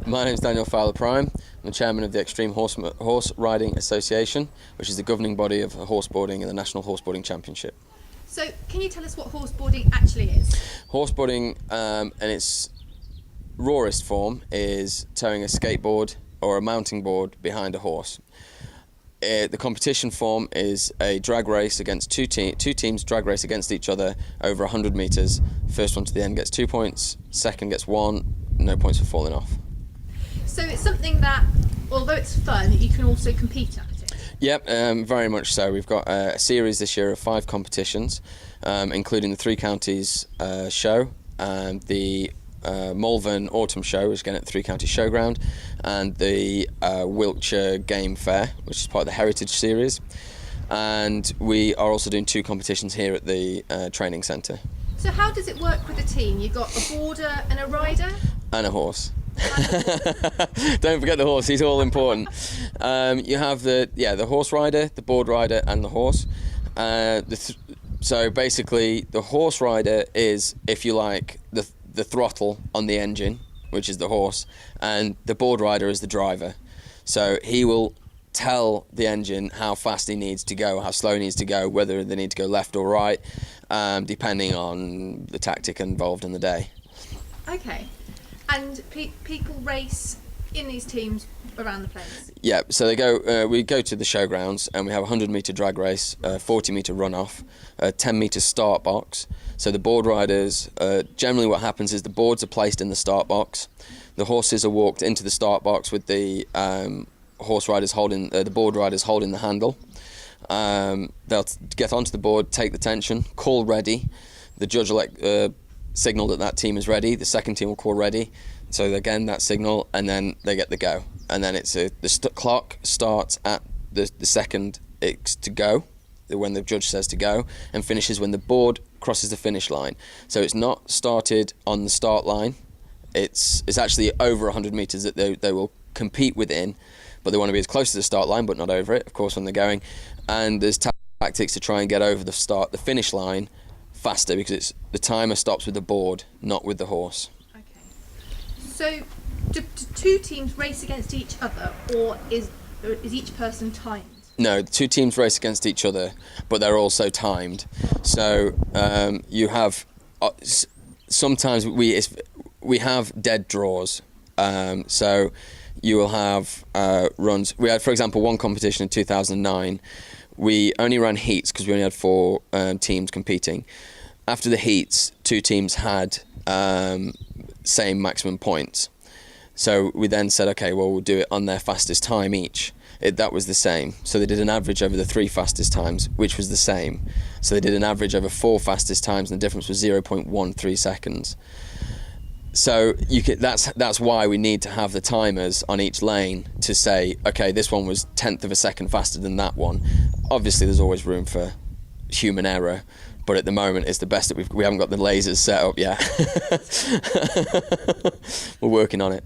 My name is Daniel Fowler Prime. I'm the chairman of the Extreme Horse Riding Association, which is the governing body of horseboarding and the National Horseboarding Championship. So, can you tell us what horseboarding actually is? Horseboarding, in its rawest form, is towing a skateboard or a mounting board behind a horse. The competition form is a drag race against two teams drag race against each other over 100 metres. First one to the end gets 2 points, second gets 1, no points for falling off. So it's something that, although it's fun, you can also compete at it? Yep, very much so. We've got a series this year of 5 competitions, including the Three Counties show, and the Malvern Autumn Show, which is again at the Three Counties Showground, and the Wiltshire Game Fair, which is part of the Heritage Series. And we are also doing 2 competitions here at the training centre. So how does it work with a team? You've got a boarder and a rider? And a horse. Don't forget the horse, he's all important. You have the horse rider, the board rider and the horse. So basically the horse rider is, if you like, the throttle on the engine, which is the horse, and the board rider is the driver. So he will tell the engine how fast he needs to go, how slow he needs to go, whether they need to go left or right, depending on the tactic involved in the day. Okay. And people race in these teams around the place? Yeah, so they go. We go to the showgrounds and we have a 100-metre drag race, a 40-metre run-off, a 10-metre start box. So the board riders, generally what happens is the boards are placed in the start box. The horses are walked into the start box with the horse riders holding, the board riders holding the handle. They'll get onto the board, take the tension, call ready. The judge will signal that team is ready. The second team will call ready. So again, that signal, and then they get the go. And then it's the clock starts at the second it's to go, when the judge says to go, and finishes when the board crosses the finish line. So it's not started on the start line. It's actually over 100 metres that they will compete within, but they want to be as close to the start line, but not over it, of course, when they're going. And there's tactics to try and get over the finish line faster, because the timer stops with the board, not with the horse. Okay. So do 2 teams race against each other, or is each person timed? No, the 2 teams race against each other, but they're also timed. So you have sometimes we have dead draws. So you will have runs. We had, for example, one competition in 2009. We only ran heats because we only had 4 teams competing. After the heats, 2 teams had same maximum points. So we then said, okay, well, we'll do it on their fastest time each. That was the same. So they did an average over the 3 fastest times, which was the same. So they did an average over 4 fastest times, and the difference was 0.13 seconds. So that's why we need to have the timers on each lane to say, okay, this one was 1/10 of a second faster than that one. Obviously, there's always room for human error, but at the moment, it's the best that we haven't got the lasers set up yet. We're working on it.